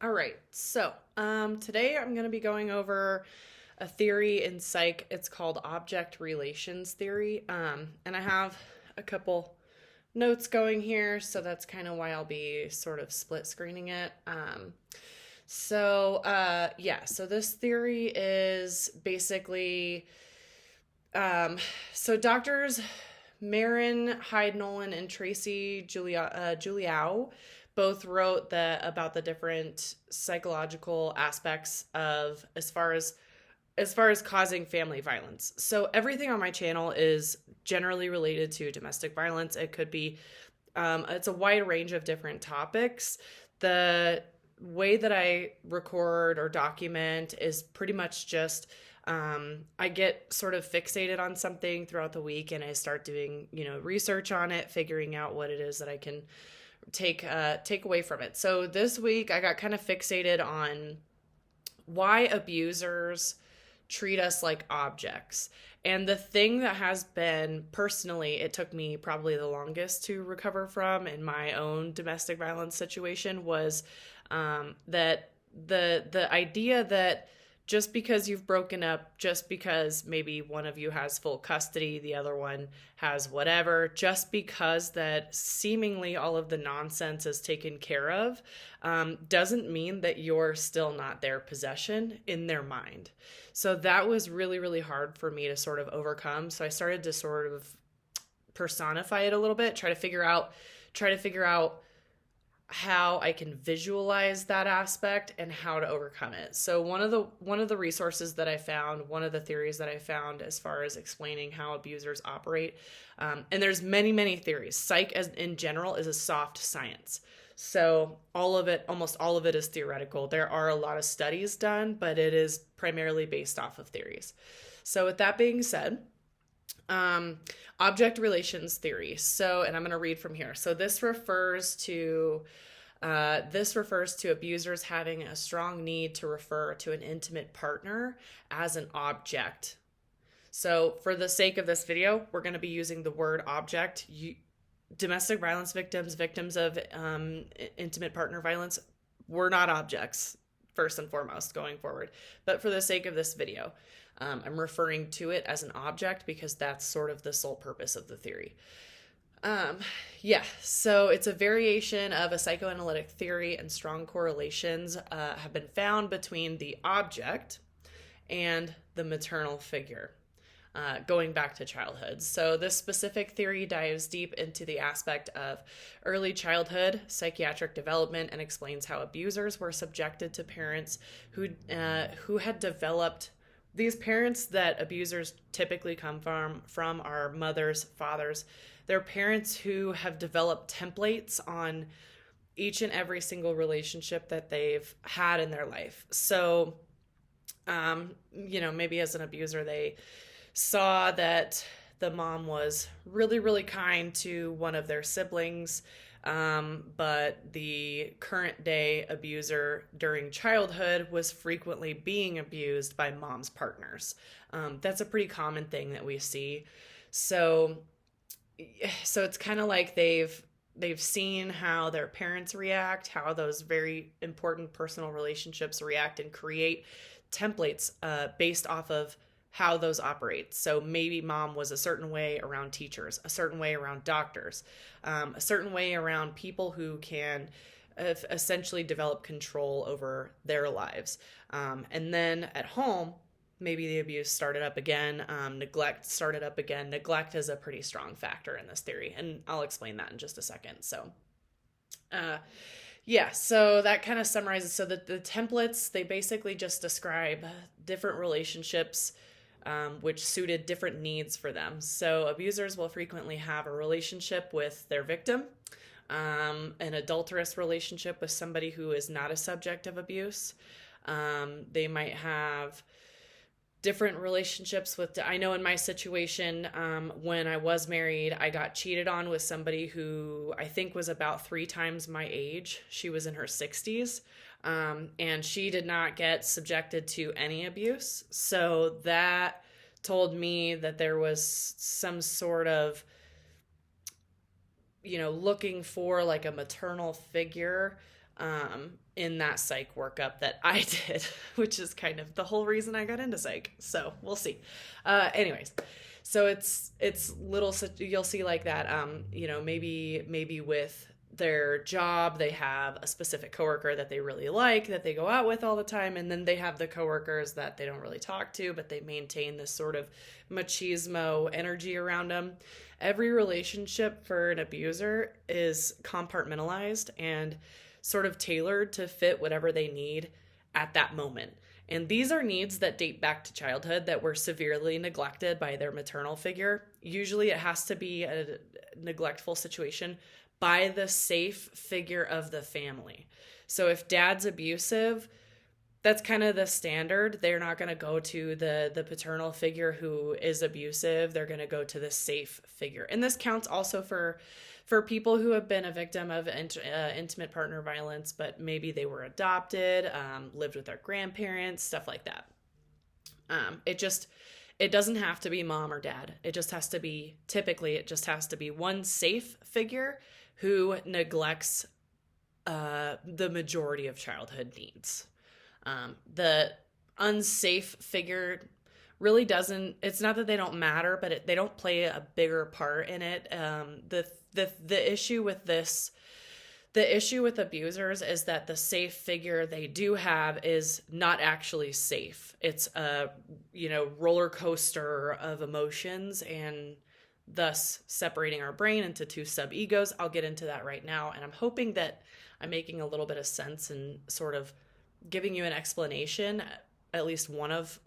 All right. Today I'm going to be going over a theory in psych. It's called object relations theory. And I have a couple notes going here, so that's kind of why I'll be sort of split screening it. So this theory is basically, um, so doctors Marin, Hyde Nolan, and Tracy Giuliao both wrote about the different psychological aspects of as far as causing family violence. So everything on my channel is generally related to domestic violence. It could be it's a wide range of different topics. The way that I record or document is pretty much just I get sort of fixated on something throughout the week and I start doing, research on it, figuring out what it is that I can take away from it. So this week I got kind of fixated on why abusers treat us like objects. And the thing that has been personally, it took me probably the longest to recover from in my own domestic violence situation was that the idea that just because you've broken up, just because maybe one of you has full custody, the other one has whatever, just because that seemingly all of the nonsense is taken care of, doesn't mean that you're still not their possession in their mind. So that was really, really hard for me to sort of overcome. So I started to sort of personify it a little bit, try to figure out how I can visualize that aspect and how to overcome it. So one of the resources that I found, one of the theories that I found as far as explaining how abusers operate, and there's many theories. Psych as in general is a soft science. So almost all of it is theoretical. There are a lot of studies done, but it is primarily based off of theories. So with that being said, object relations theory. So, and I'm going to read from here. So this refers to abusers having a strong need to refer to an intimate partner as an object. So for the sake of this video, we're going to be using the word object. Domestic violence victims of intimate partner violence, we're not objects, first and foremost, going forward. But for the sake of this video, I'm referring to it as an object because that's sort of the sole purpose of the theory. So it's a variation of a psychoanalytic theory, and strong correlations have been found between the object and the maternal figure, going back to childhood. So this specific theory dives deep into the aspect of early childhood psychiatric development and explains how abusers were subjected to parents who had developed. These parents that abusers typically come from are mothers, fathers. They're parents who have developed templates on each and every single relationship that they've had in their life. So, maybe as an abuser, they saw that the mom was really, really kind to one of their siblings, but the current day abuser during childhood was frequently being abused by mom's partners. That's a pretty common thing that we see. So it's kind of like they've seen how their parents react, how those very important personal relationships react, and create templates based off of how those operate. So maybe mom was a certain way around teachers, a certain way around doctors, a certain way around people who can essentially develop control over their lives. And then at home, maybe the abuse started up again, neglect started up again. Neglect is a pretty strong factor in this theory, and I'll explain that in just a second. So that kind of summarizes. So that the templates, they basically just describe different relationships which suited different needs for them. So abusers will frequently have a relationship with their victim, an adulterous relationship with somebody who is not a subject of abuse. They might have different relationships with, I know in my situation, when I was married, I got cheated on with somebody who I think was about 3 times my age. She was in her 60s. And she did not get subjected to any abuse. So that told me that there was some sort of, looking for like a maternal figure in that psych workup that I did, which is kind of the whole reason I got into psych. So we'll see. Anyways, so it's little, you'll see like that, maybe with their job, they have a specific coworker that they really like, that they go out with all the time. And then they have the coworkers that they don't really talk to, but they maintain this sort of machismo energy around them. Every relationship for an abuser is compartmentalized and sort of tailored to fit whatever they need at that moment. And these are needs that date back to childhood that were severely neglected by their maternal figure. Usually it has to be a neglectful situation by the safe figure of the family. So if dad's abusive, that's kind of the standard. They're not going to go to the paternal figure who is abusive. They're going to go to the safe figure. And this counts also for people who have been a victim of intimate partner violence, but maybe they were adopted, lived with their grandparents, stuff like that. It doesn't have to be mom or dad. It just has to be one safe figure who neglects the majority of childhood needs. The unsafe figure really doesn't, it's not that they don't matter, but they don't play a bigger part in it. The issue with this, the issue with abusers is that the safe figure they do have is not actually safe. It's a, roller coaster of emotions, and thus separating our brain into two sub-egos. I'll get into that right now. And I'm hoping that I'm making a little bit of sense and sort of giving you an explanation, at least one of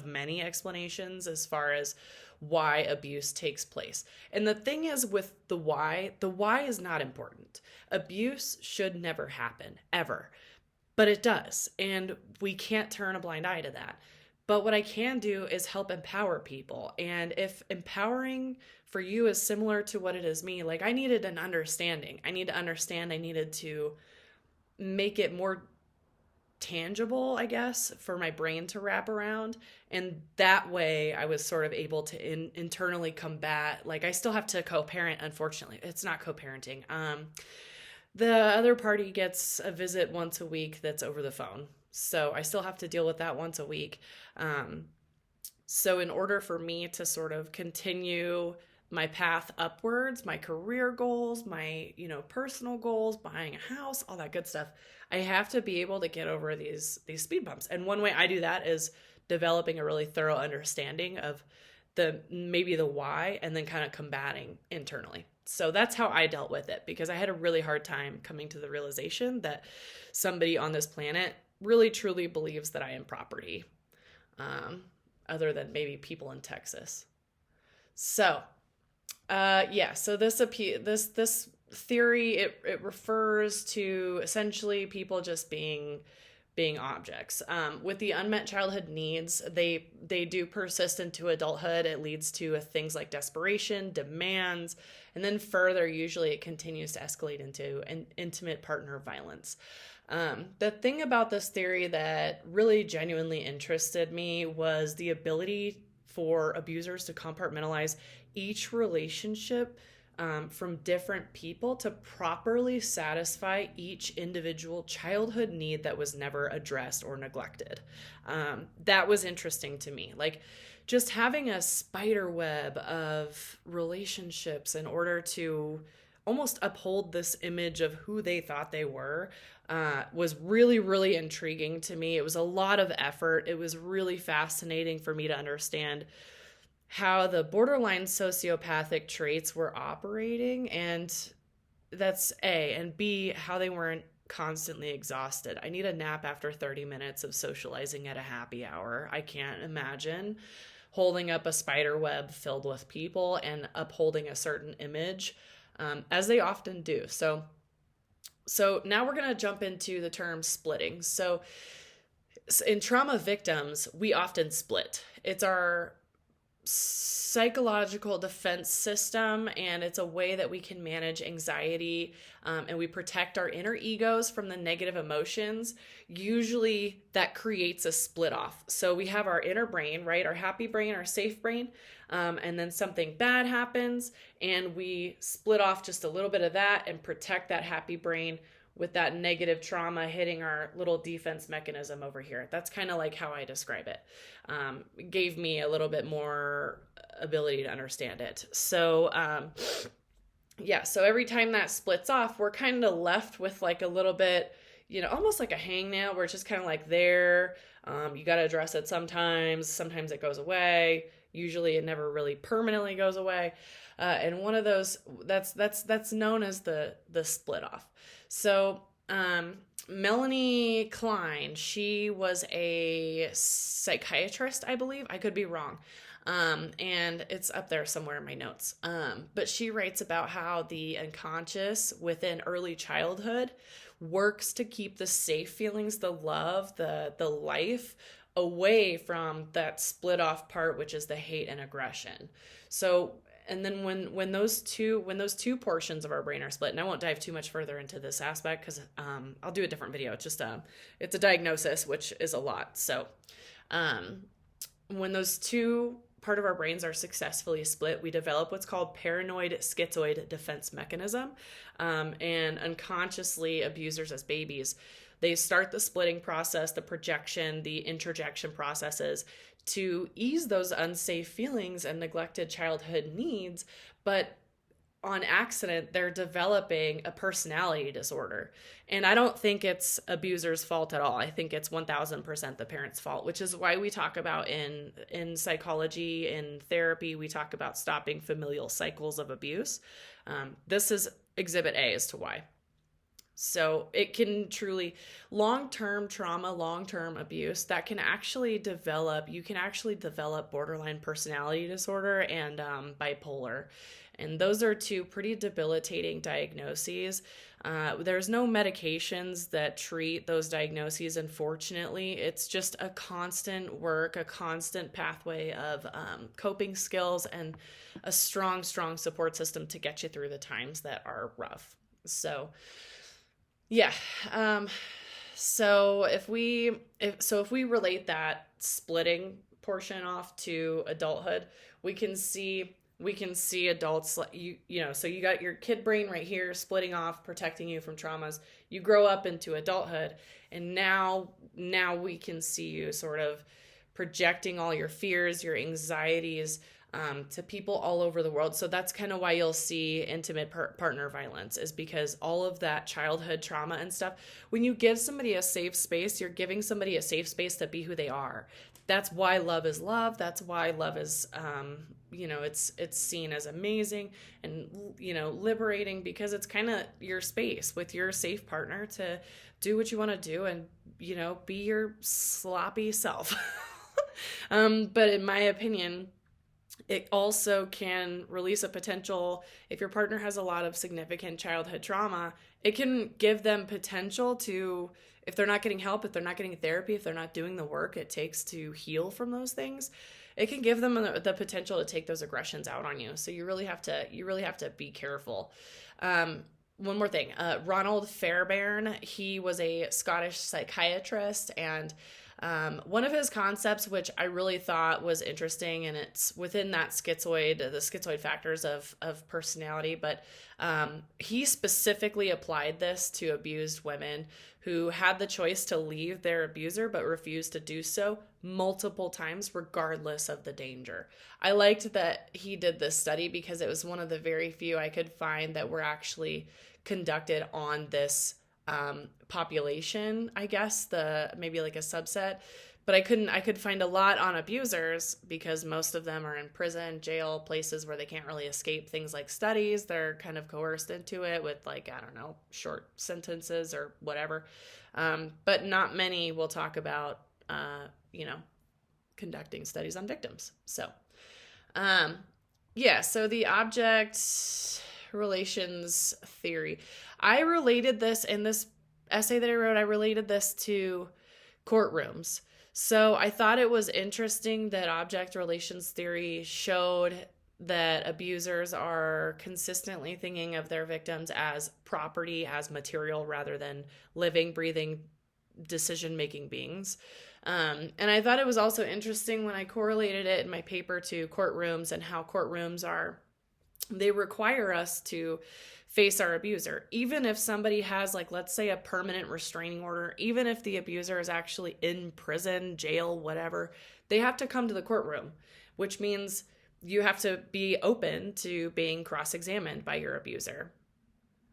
many explanations as far as why abuse takes place. And the thing is with the why is not important. Abuse should never happen, ever. But it does. And we can't turn a blind eye to that. But what I can do is help empower people. And if empowering for you is similar to what it is me, like I needed an understanding. I needed to make it more tangible, I guess, for my brain to wrap around. And that way I was sort of able to internally combat, like I still have to co-parent, unfortunately. It's not co-parenting. The other party gets a visit once a week that's over the phone. So I still have to deal with that once a week. So in order for me to sort of continue my path upwards, my career goals, my, personal goals, buying a house, all that good stuff, I have to be able to get over these speed bumps. And one way I do that is developing a really thorough understanding of maybe the why, and then kind of combating internally. So that's how I dealt with it, because I had a really hard time coming to the realization that somebody on this planet really truly believes that I am property, other than maybe people in Texas. So, so this theory, it refers to essentially people just being objects. With the unmet childhood needs, they do persist into adulthood. It leads to things like desperation, demands, and then further, usually it continues to escalate into an intimate partner violence. The thing about this theory that really genuinely interested me was the ability for abusers to compartmentalize each relationship from different people to properly satisfy each individual childhood need that was never addressed or neglected. That was interesting to me. Like, just having a spider web of relationships in order to almost uphold this image of who they thought they were was really, really intriguing to me. It was a lot of effort. It was really fascinating for me to understand how the borderline sociopathic traits were operating, and that's A, and B, how they weren't constantly exhausted. I need a nap after 30 minutes of socializing at a happy hour. I can't imagine holding up a spider web filled with people and upholding a certain image, as they often do. So now we're going to jump into the term splitting. So in trauma victims, we often split. It's our psychological defense system, and it's a way that we can manage anxiety, and we protect our inner egos from the negative emotions. Usually that creates a split off. So we have our inner brain, right? Our happy brain, our safe brain, and then something bad happens and we split off just a little bit of that and protect that happy brain with that negative trauma hitting our little defense mechanism over here. That's kind of like how I describe it. It gave me a little bit more ability to understand it. So, yeah, so every time that splits off, we're kind of left with like a little bit, almost like a hangnail where it's just kind of like there. You got to address it sometimes. Sometimes it goes away. Usually it never really permanently goes away. And one of those, that's known as the split off. So, Melanie Klein, she was a psychiatrist, I believe. I could be wrong. And it's up there somewhere in my notes. But she writes about how the unconscious within early childhood works to keep the safe feelings, the love, the life away from that split off part, which is the hate and aggression. So, and then when those two portions of our brain are split, and I won't dive too much further into this aspect because I'll do a different video. It's just it's a diagnosis, which is a lot. So when those two part of our brains are successfully split, we develop what's called paranoid schizoid defense mechanism. And unconsciously, abusers as babies, they start the splitting process, the projection, the interjection processes to ease those unsafe feelings and neglected childhood needs, but on accident, they're developing a personality disorder. And I don't think it's abusers' fault at all. I think it's 1000% the parents' fault, which is why we talk about in psychology, in therapy, we talk about stopping familial cycles of abuse. This is exhibit A as to why. So it can truly, long-term trauma, long-term abuse, that can actually develop, you can actually develop borderline personality disorder and bipolar. And those are two pretty debilitating diagnoses. There's no medications that treat those diagnoses, unfortunately. It's just a constant work, a constant pathway of coping skills and a strong, strong support system to get you through the times that are rough. So, yeah. So if we relate that splitting portion off to adulthood, we can see adults, so you got your kid brain right here splitting off, protecting you from traumas. You grow up into adulthood, and now we can see you sort of projecting all your fears, your anxieties, to people all over the world. So that's kind of why you'll see intimate partner violence, is because all of that childhood trauma and stuff, when you give somebody a safe space, you're giving somebody a safe space to be who they are. That's why love is love. That's why love is, it's seen as amazing and, liberating, because it's kind of your space with your safe partner to do what you want to do and, be your sloppy self. But in my opinion, it also can release a potential, if your partner has a lot of significant childhood trauma, it can give them potential to, if they're not getting help, if they're not getting therapy, if they're not doing the work it takes to heal from those things, it can give them the potential to take those aggressions out on you. So you really have to be careful. One more thing, Ronald Fairbairn, he was a Scottish psychiatrist, and one of his concepts, which I really thought was interesting, and it's within that the schizoid factors of personality, but he specifically applied this to abused women who had the choice to leave their abuser but refused to do so multiple times regardless of the danger. I liked that he did this study because it was one of the very few I could find that were actually conducted on this population, I guess, maybe like a subset, but I could find a lot on abusers because most of them are in prison, jail, places where they can't really escape things like studies. They're kind of coerced into it with, like, I don't know, short sentences or whatever. But not many will talk about, conducting studies on victims. So, so the object relations theory. I related this in this essay that I wrote, I related this to courtrooms. So I thought it was interesting that object relations theory showed that abusers are consistently thinking of their victims as property, as material, rather than living, breathing, decision-making beings. And I thought it was also interesting when I correlated it in my paper to courtrooms and how courtrooms are they require us to face our abuser. Even if somebody has, like, let's say a permanent restraining order, even if the abuser is actually in prison, jail, whatever, they have to come to the courtroom, which means you have to be open to being cross-examined by your abuser.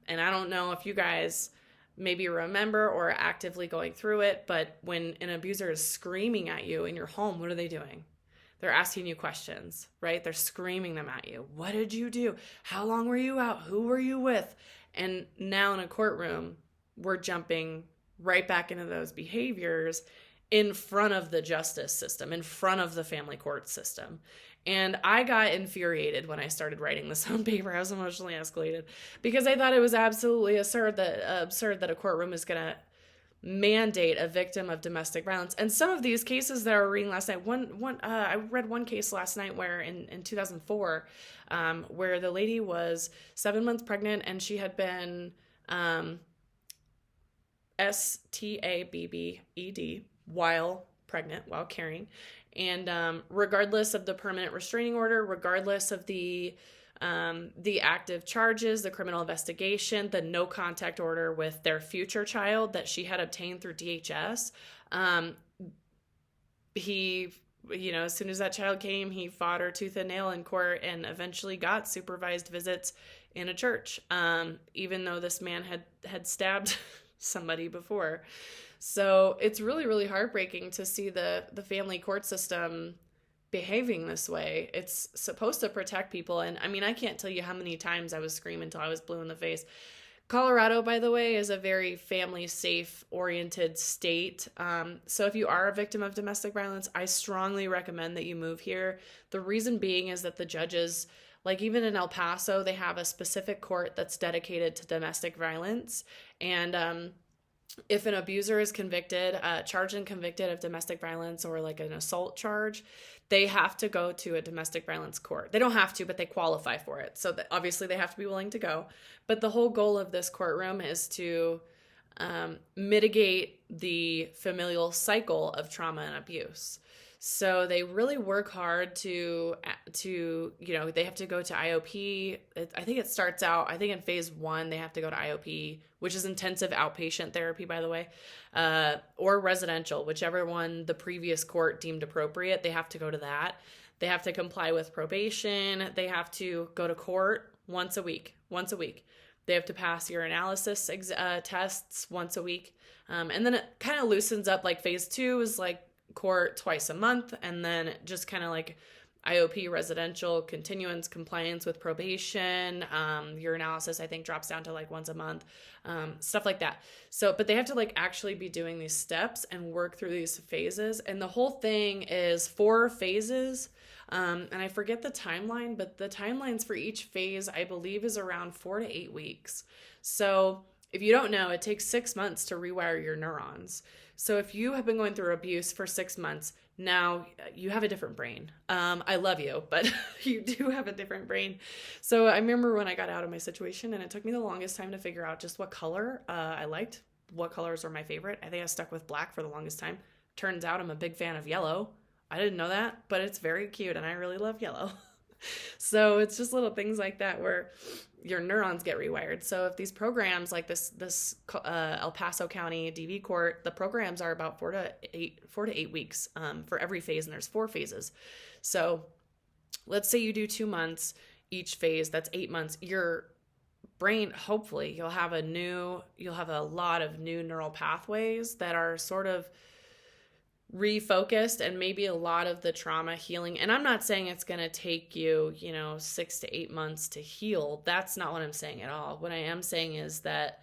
And I don't know if you guys maybe remember or are actively going through it, but when an abuser is screaming at you in your home, what are they doing? They're asking you questions, right? They're screaming them at you. What did you do? How long were you out? Who were you with? And now in a courtroom, we're jumping right back into those behaviors in front of the justice system, in front of the family court system. And I got infuriated when I started writing this on paper. I was emotionally escalated because I thought it was absolutely absurd that a courtroom is going to mandate a victim of domestic violence. And some of these cases that I was reading last night, I read one case last night where in 2004, where the lady was 7 months pregnant and she had been stabbed while pregnant, while carrying. And regardless of the permanent restraining order, regardless of the active charges, the criminal investigation, the no contact order with their future child that she had obtained through DHS, he, as soon as that child came, he fought her tooth and nail in court and eventually got supervised visits in a church, even though this man had stabbed somebody before. So it's really, really heartbreaking to see the family court system behaving this way. It's supposed to protect people. And I mean, I can't tell you how many times I was screaming until I was blue in the face. Colorado, by the way, is a very family safe oriented state. So if you are a victim of domestic violence, I strongly recommend that you move here. The reason being is that the judges, like even in El Paso, they have a specific court that's dedicated to domestic violence. And if an abuser is charged and convicted of domestic violence or like an assault charge, they have to go to a domestic violence court. They don't have to, but they qualify for it. So obviously they have to be willing to go. But the whole goal of this courtroom is to mitigate the familial cycle of trauma and abuse. So they really work hard to they have to go to IOP. I think it starts out, I think in phase 1, they have to go to IOP, which is intensive outpatient therapy, by the way, or residential, whichever one the previous court deemed appropriate. They have to go to that. They have to comply with probation. They have to go to court once a week. They have to pass urinalysis tests once a week. And then it kind of loosens up. Like phase 2 is like court twice a month, and then just kind of like IOP residential continuance compliance with probation. Urinalysis I think drops down to like once a month, stuff like that. So but they have to like actually be doing these steps and work through these phases, and the whole thing is 4 phases. And I forget the timeline, but the timelines for each phase I believe is around 4 to 8 weeks. So if you don't know, it takes 6 months to rewire your neurons. So if you have been going through abuse for 6 months, now you have a different brain. I love you, but you do have a different brain. So I remember when I got out of my situation, and it took me the longest time to figure out just what color I liked, what colors were my favorite. I think I stuck with black for the longest time. Turns out I'm a big fan of yellow. I didn't know that, but it's very cute, and I really love yellow. So it's just little things like that where your neurons get rewired. So if these programs like this El Paso County DV court, the programs are about 4 to 8 weeks for every phase, and there's 4 phases. So let's say you do 2 months each phase, that's 8 months. Your brain, hopefully you'll have a lot of new neural pathways that are sort of refocused, and maybe a lot of the trauma healing. And I'm not saying it's going to take you, 6 to 8 months to heal. That's not what I'm saying at all. What I am saying is that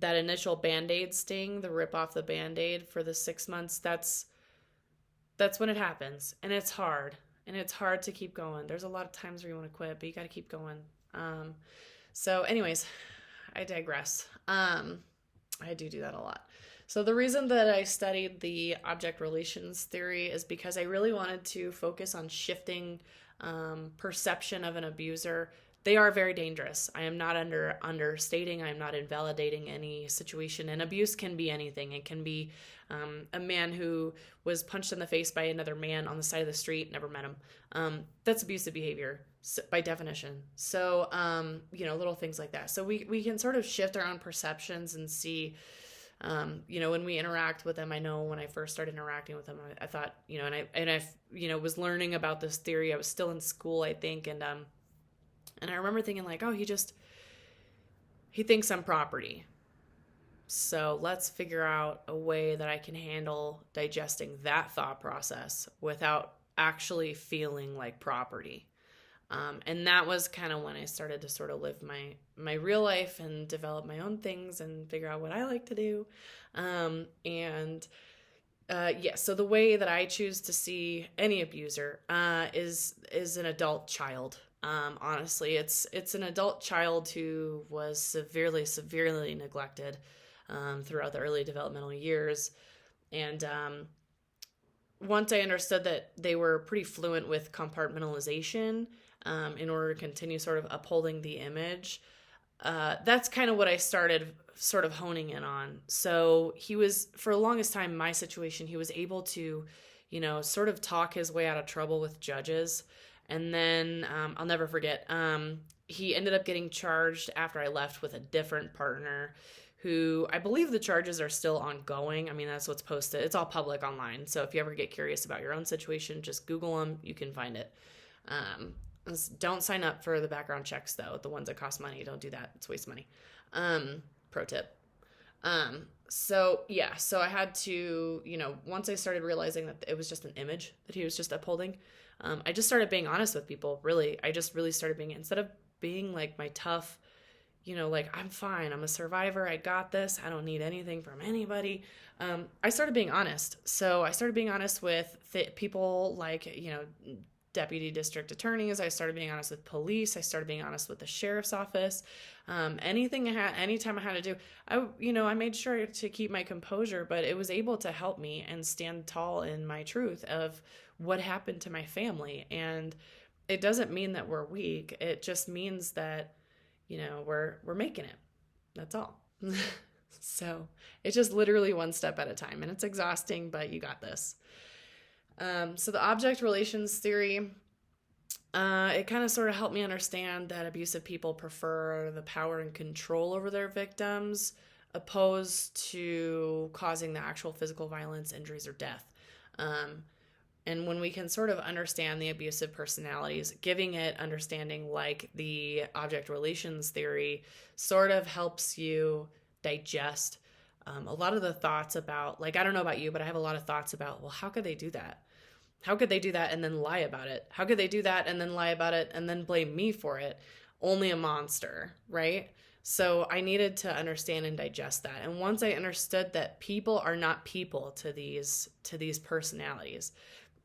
initial Band-Aid sting, the rip off the Band-Aid for the 6 months, that's when it happens. And it's hard. And it's hard to keep going. There's a lot of times where you want to quit, but you got to keep going. So anyways, I digress. I do that a lot. So the reason that I studied the object relations theory is because I really wanted to focus on shifting perception of an abuser. they are very dangerous. I am not understating. I am not invalidating any situation. And abuse can be anything. It can be a man who was punched in the face by another man on the side of the street, never met him. That's abusive behavior by definition. So, little things like that. So we can sort of shift our own perceptions and see, when we interact with them. I know when I first started interacting with them, I thought, and I was learning about this theory. I was still in school, I think. And I remember thinking like, oh, he thinks I'm property. So let's figure out a way that I can handle digesting that thought process without actually feeling like property. And that was kind of when I started to sort of live my real life and develop my own things and figure out what I like to do. So the way that I choose to see any abuser is an adult child. Honestly, it's an adult child who was severely neglected throughout the early developmental years. And once I understood that they were pretty fluent with compartmentalization, in order to continue sort of upholding the image, that's kind of what I started sort of honing in on. So he was, for the longest time, my situation, he was able to, sort of talk his way out of trouble with judges. And then I'll never forget, he ended up getting charged after I left with a different partner who I believe the charges are still ongoing. I mean, that's what's posted. It's all public online. So if you ever get curious about your own situation, just Google them. You can find it. Don't sign up for the background checks, though. The ones that cost money. Don't do that. It's a waste of money. Pro tip. So I had to, once I started realizing that it was just an image that he was just upholding, I just started being honest with people, really. I just really started being, instead of being like my tough, like, I'm fine, I'm a survivor, I got this, I don't need anything from anybody. I started being honest. So I started being honest with people like, deputy district attorneys. I started being honest with police. I started being honest with the sheriff's office. Anytime I had to do, I made sure to keep my composure, but it was able to help me and stand tall in my truth of what happened to my family. And it doesn't mean that we're weak. It just means that, we're making it. That's all. So it's just literally one step at a time, and it's exhausting, but you got this. So the object relations theory, it kind of sort of helped me understand that abusive people prefer the power and control over their victims opposed to causing the actual physical violence, injuries, or death. And when we can sort of understand the abusive personalities, giving it understanding like the object relations theory sort of helps you digest a lot of the thoughts about, like, I don't know about you, but I have a lot of thoughts about, well, how could they do that? How could they do that and then lie about it? How could they do that and then lie about it and then blame me for it? Only a monster, right? So I needed to understand and digest that. And once I understood that people are not people to these personalities,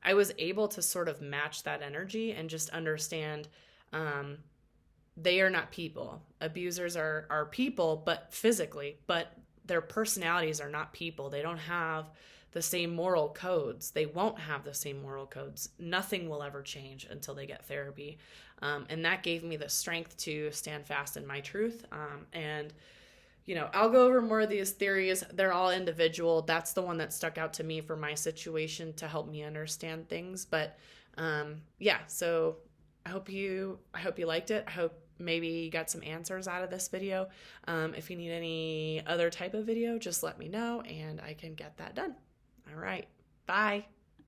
I was able to sort of match that energy and just understand they are not people. Abusers are people, but physically, but their personalities are not people. They don't have the same moral codes. They won't have the same moral codes. Nothing will ever change until they get therapy. And that gave me the strength to stand fast in my truth. I'll go over more of these theories. They're all individual. That's the one that stuck out to me for my situation to help me understand things. But so I hope you liked it. I hope maybe you got some answers out of this video. If you need any other type of video, just let me know and I can get that done. All right. Bye.